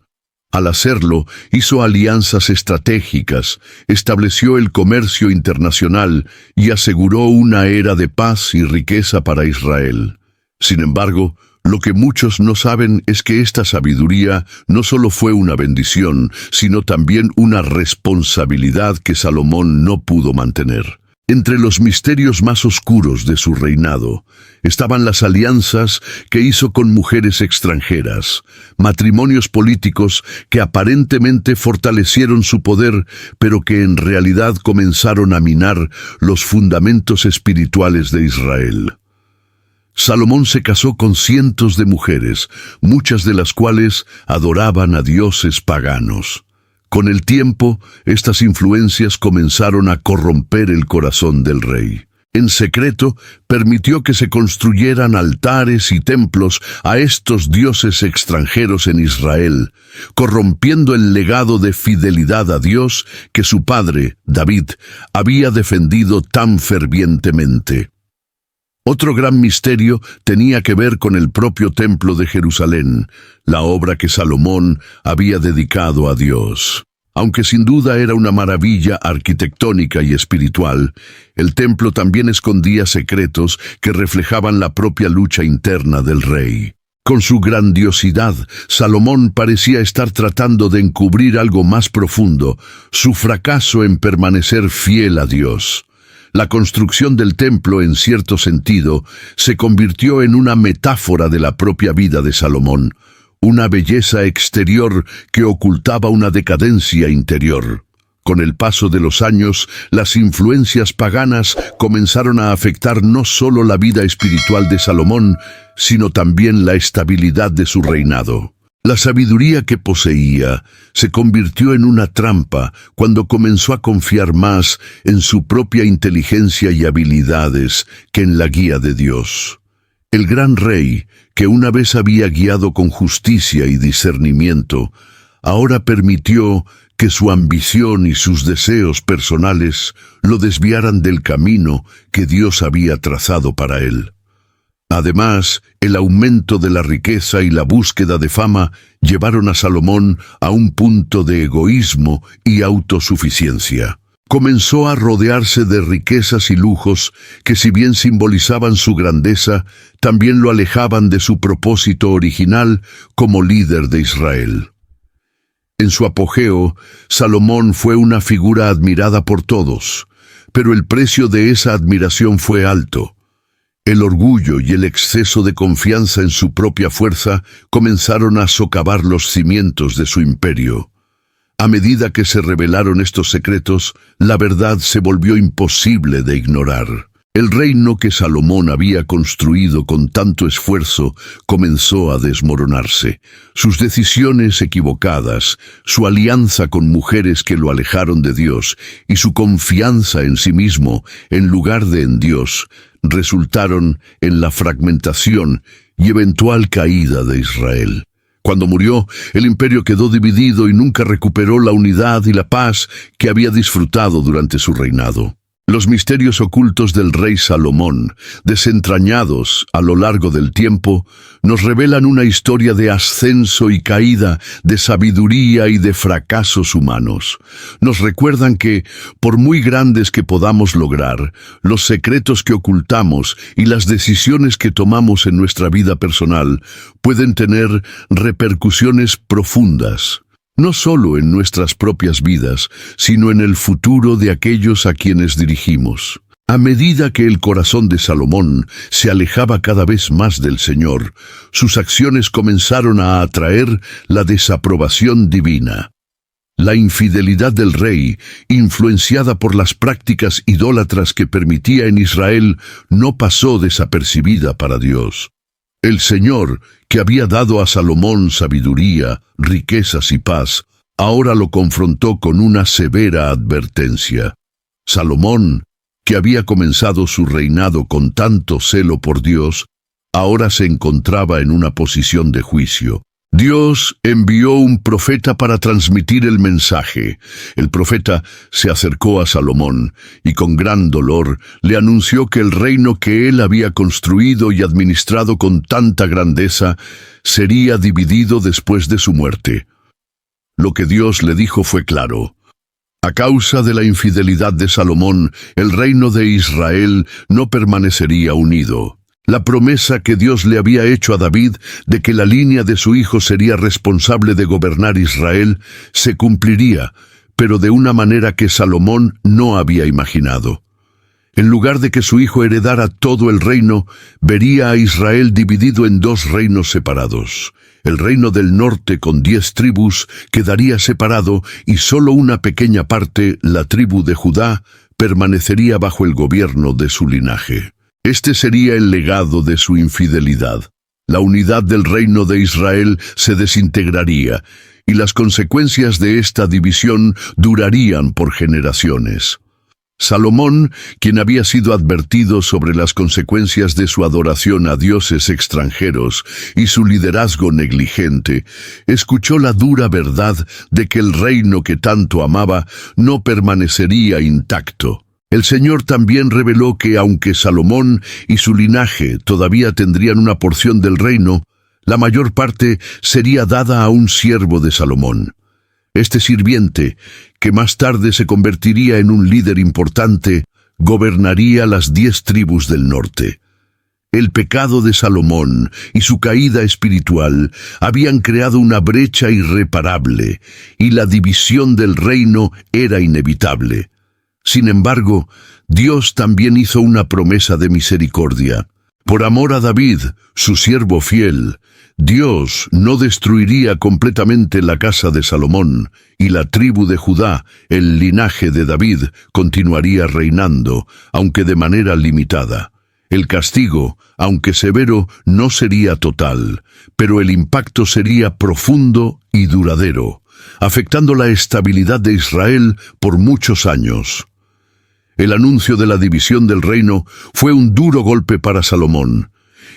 Al hacerlo, hizo alianzas estratégicas, estableció el comercio internacional y aseguró una era de paz y riqueza para Israel. Sin embargo, lo que muchos no saben es que esta sabiduría no solo fue una bendición, sino también una responsabilidad que Salomón no pudo mantener. Entre los misterios más oscuros de su reinado estaban las alianzas que hizo con mujeres extranjeras, matrimonios políticos que aparentemente fortalecieron su poder, pero que en realidad comenzaron a minar los fundamentos espirituales de Israel. Salomón se casó con cientos de mujeres, muchas de las cuales adoraban a dioses paganos. Con el tiempo, estas influencias comenzaron a corromper el corazón del rey. En secreto, permitió que se construyeran altares y templos a estos dioses extranjeros en Israel, corrompiendo el legado de fidelidad a Dios que su padre, David, había defendido tan fervientemente. Otro gran misterio tenía que ver con el propio Templo de Jerusalén, la obra que Salomón había dedicado a Dios. Aunque sin duda era una maravilla arquitectónica y espiritual, el templo también escondía secretos que reflejaban la propia lucha interna del rey. Con su grandiosidad, Salomón parecía estar tratando de encubrir algo más profundo, su fracaso en permanecer fiel a Dios. La construcción del templo, en cierto sentido, se convirtió en una metáfora de la propia vida de Salomón, una belleza exterior que ocultaba una decadencia interior. Con el paso de los años, las influencias paganas comenzaron a afectar no solo la vida espiritual de Salomón, sino también la estabilidad de su reinado. La sabiduría que poseía se convirtió en una trampa cuando comenzó a confiar más en su propia inteligencia y habilidades que en la guía de Dios. El gran rey, que una vez había guiado con justicia y discernimiento, ahora permitió que su ambición y sus deseos personales lo desviaran del camino que Dios había trazado para él. Además, el aumento de la riqueza y la búsqueda de fama llevaron a Salomón a un punto de egoísmo y autosuficiencia. Comenzó a rodearse de riquezas y lujos que, si bien simbolizaban su grandeza, también lo alejaban de su propósito original como líder de Israel. En su apogeo, Salomón fue una figura admirada por todos, pero el precio de esa admiración fue alto. El orgullo y el exceso de confianza en su propia fuerza comenzaron a socavar los cimientos de su imperio. A medida que se revelaron estos secretos, la verdad se volvió imposible de ignorar. El reino que Salomón había construido con tanto esfuerzo comenzó a desmoronarse. Sus decisiones equivocadas, su alianza con mujeres que lo alejaron de Dios y su confianza en sí mismo en lugar de en Dios, resultaron en la fragmentación y eventual caída de Israel. Cuando murió, el imperio quedó dividido y nunca recuperó la unidad y la paz que había disfrutado durante su reinado. Los misterios ocultos del rey Salomón, desentrañados a lo largo del tiempo, nos revelan una historia de ascenso y caída, de sabiduría y de fracasos humanos. Nos recuerdan que, por muy grandes que podamos lograr, los secretos que ocultamos y las decisiones que tomamos en nuestra vida personal pueden tener repercusiones profundas. No solo en nuestras propias vidas, sino en el futuro de aquellos a quienes dirigimos. A medida que el corazón de Salomón se alejaba cada vez más del Señor, sus acciones comenzaron a atraer la desaprobación divina. La infidelidad del rey, influenciada por las prácticas idólatras que permitía en Israel, no pasó desapercibida para Dios. El Señor, que había dado a Salomón sabiduría, riquezas y paz, ahora lo confrontó con una severa advertencia. Salomón, que había comenzado su reinado con tanto celo por Dios, ahora se encontraba en una posición de juicio. Dios envió un profeta para transmitir el mensaje. El profeta se acercó a Salomón y con gran dolor le anunció que el reino que él había construido y administrado con tanta grandeza sería dividido después de su muerte. Lo que Dios le dijo fue claro. A causa de la infidelidad de Salomón, el reino de Israel no permanecería unido. La promesa que Dios le había hecho a David de que la línea de su hijo sería responsable de gobernar Israel se cumpliría, pero de una manera que Salomón no había imaginado. En lugar de que su hijo heredara todo el reino, vería a Israel dividido en 2 reinos separados. El reino del norte con 10 tribus quedaría separado y solo una pequeña parte, la tribu de Judá, permanecería bajo el gobierno de su linaje. Este sería el legado de su infidelidad. La unidad del reino de Israel se desintegraría, y las consecuencias de esta división durarían por generaciones. Salomón, quien había sido advertido sobre las consecuencias de su adoración a dioses extranjeros y su liderazgo negligente, escuchó la dura verdad de que el reino que tanto amaba no permanecería intacto. El Señor también reveló que aunque Salomón y su linaje todavía tendrían una porción del reino, la mayor parte sería dada a un siervo de Salomón. Este sirviente, que más tarde se convertiría en un líder importante, gobernaría las 10 tribus del norte. El pecado de Salomón y su caída espiritual habían creado una brecha irreparable, y la división del reino era inevitable. Sin embargo, Dios también hizo una promesa de misericordia. Por amor a David, su siervo fiel, Dios no destruiría completamente la casa de Salomón, y la tribu de Judá, el linaje de David, continuaría reinando, aunque de manera limitada. El castigo, aunque severo, no sería total, pero el impacto sería profundo y duradero, afectando la estabilidad de Israel por muchos años. El anuncio de la división del reino fue un duro golpe para Salomón,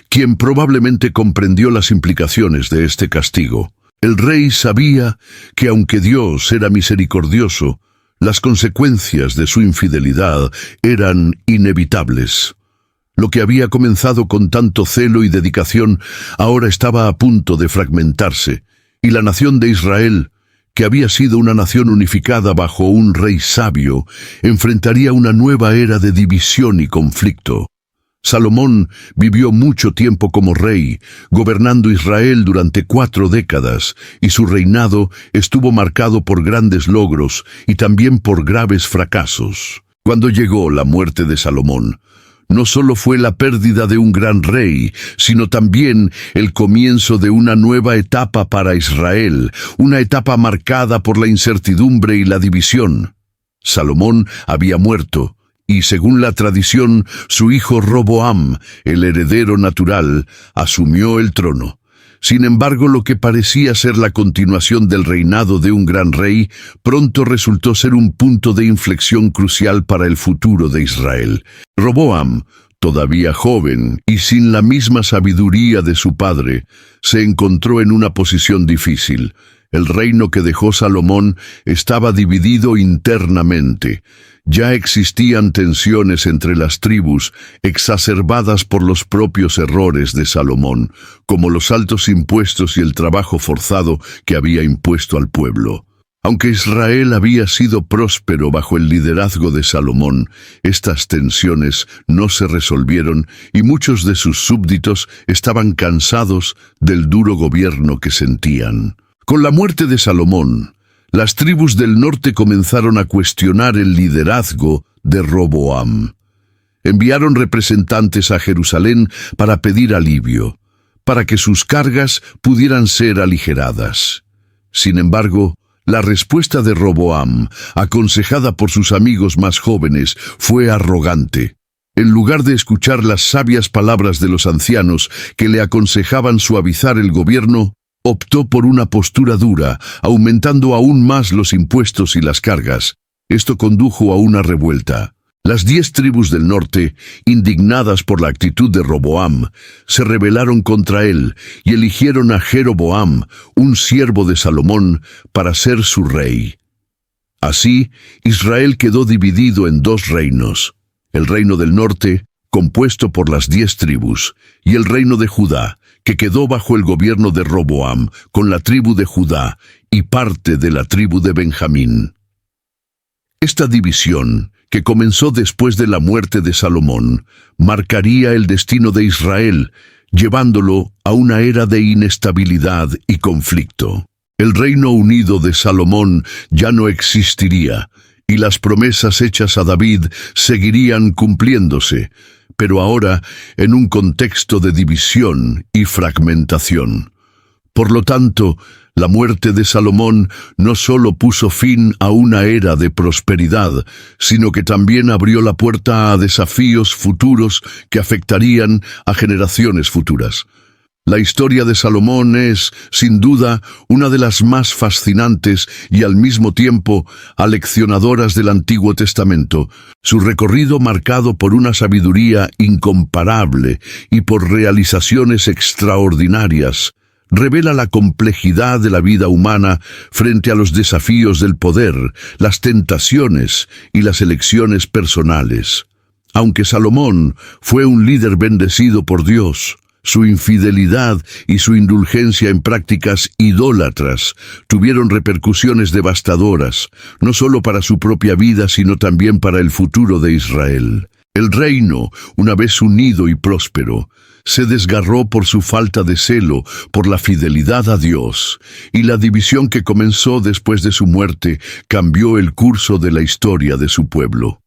quien probablemente comprendió las implicaciones de este castigo. El rey sabía que aunque Dios era misericordioso, las consecuencias de su infidelidad eran inevitables. Lo que había comenzado con tanto celo y dedicación ahora estaba a punto de fragmentarse, y la nación de Israel, que había sido una nación unificada bajo un rey sabio, enfrentaría una nueva era de división y conflicto. Salomón vivió mucho tiempo como rey, gobernando Israel durante 4 décadas, y su reinado estuvo marcado por grandes logros y también por graves fracasos. Cuando llegó la muerte de Salomón, no solo fue la pérdida de un gran rey, sino también el comienzo de una nueva etapa para Israel, una etapa marcada por la incertidumbre y la división. Salomón había muerto, y según la tradición, su hijo Roboam, el heredero natural, asumió el trono. Sin embargo, lo que parecía ser la continuación del reinado de un gran rey, pronto resultó ser un punto de inflexión crucial para el futuro de Israel. Roboam, todavía joven y sin la misma sabiduría de su padre, se encontró en una posición difícil. El reino que dejó Salomón estaba dividido internamente. Ya existían tensiones entre las tribus, exacerbadas por los propios errores de Salomón, como los altos impuestos y el trabajo forzado que había impuesto al pueblo. Aunque Israel había sido próspero bajo el liderazgo de Salomón, estas tensiones no se resolvieron y muchos de sus súbditos estaban cansados del duro gobierno que sentían. Con la muerte de Salomón, las tribus del norte comenzaron a cuestionar el liderazgo de Roboam. Enviaron representantes a Jerusalén para pedir alivio, para que sus cargas pudieran ser aligeradas. Sin embargo, la respuesta de Roboam, aconsejada por sus amigos más jóvenes, fue arrogante. En lugar de escuchar las sabias palabras de los ancianos que le aconsejaban suavizar el gobierno, optó por una postura dura, aumentando aún más los impuestos y las cargas. Esto condujo a una revuelta. Las 10 tribus del norte, indignadas por la actitud de Roboam, se rebelaron contra él y eligieron a Jeroboam, un siervo de Salomón, para ser su rey. Así, Israel quedó dividido en 2 reinos: el reino del norte, compuesto por las 10 tribus, y el reino de Judá, que quedó bajo el gobierno de Roboam, con la tribu de Judá y parte de la tribu de Benjamín. Esta división, que comenzó después de la muerte de Salomón, marcaría el destino de Israel, llevándolo a una era de inestabilidad y conflicto. El reino unido de Salomón ya no existiría, y las promesas hechas a David seguirían cumpliéndose, pero ahora en un contexto de división y fragmentación. Por lo tanto, la muerte de Salomón no solo puso fin a una era de prosperidad, sino que también abrió la puerta a desafíos futuros que afectarían a generaciones futuras. La historia de Salomón es, sin duda, una de las más fascinantes y al mismo tiempo aleccionadoras del Antiguo Testamento. Su recorrido, marcado por una sabiduría incomparable y por realizaciones extraordinarias, revela la complejidad de la vida humana frente a los desafíos del poder, las tentaciones y las elecciones personales. Aunque Salomón fue un líder bendecido por Dios, su infidelidad y su indulgencia en prácticas idólatras tuvieron repercusiones devastadoras, no solo para su propia vida, sino también para el futuro de Israel. El reino, una vez unido y próspero, se desgarró por su falta de celo, por la fidelidad a Dios, y la división que comenzó después de su muerte cambió el curso de la historia de su pueblo.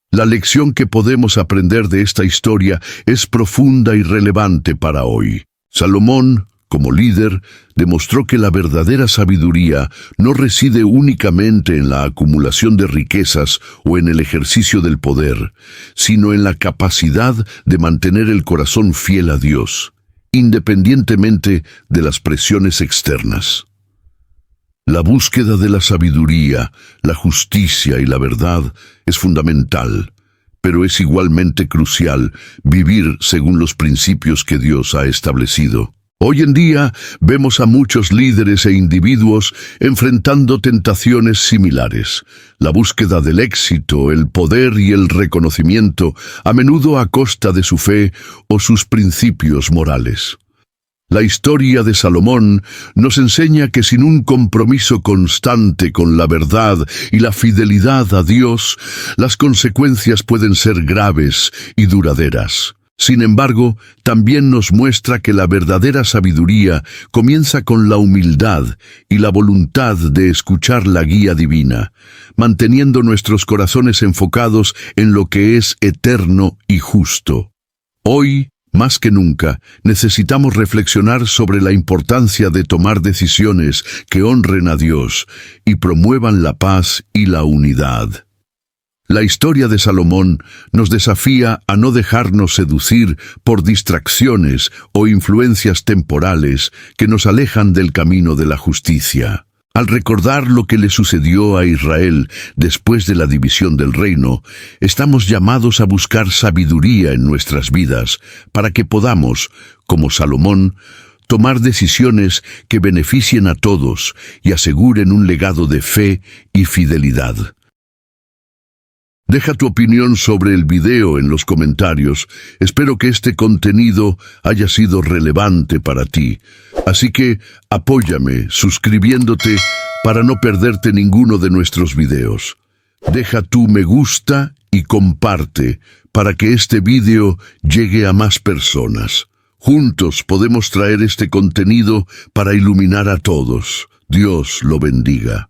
La lección que podemos aprender de esta historia es profunda y relevante para hoy. Salomón, como líder, demostró que la verdadera sabiduría no reside únicamente en la acumulación de riquezas o en el ejercicio del poder, sino en la capacidad de mantener el corazón fiel a Dios, independientemente de las presiones externas. La búsqueda de la sabiduría, la justicia y la verdad es fundamental, pero es igualmente crucial vivir según los principios que Dios ha establecido. Hoy en día vemos a muchos líderes e individuos enfrentando tentaciones similares. La búsqueda del éxito, el poder y el reconocimiento, a menudo a costa de su fe o sus principios morales. La historia de Salomón nos enseña que sin un compromiso constante con la verdad y la fidelidad a Dios, las consecuencias pueden ser graves y duraderas. Sin embargo, también nos muestra que la verdadera sabiduría comienza con la humildad y la voluntad de escuchar la guía divina, manteniendo nuestros corazones enfocados en lo que es eterno y justo. Hoy, más que nunca, necesitamos reflexionar sobre la importancia de tomar decisiones que honren a Dios y promuevan la paz y la unidad. La historia de Salomón nos desafía a no dejarnos seducir por distracciones o influencias temporales que nos alejan del camino de la justicia. Al recordar lo que le sucedió a Israel después de la división del reino, estamos llamados a buscar sabiduría en nuestras vidas para que podamos, como Salomón, tomar decisiones que beneficien a todos y aseguren un legado de fe y fidelidad. Deja tu opinión sobre el video en los comentarios. Espero que este contenido haya sido relevante para ti. Así que apóyame suscribiéndote para no perderte ninguno de nuestros videos. Deja tu me gusta y comparte para que este video llegue a más personas. Juntos podemos traer este contenido para iluminar a todos. Dios lo bendiga.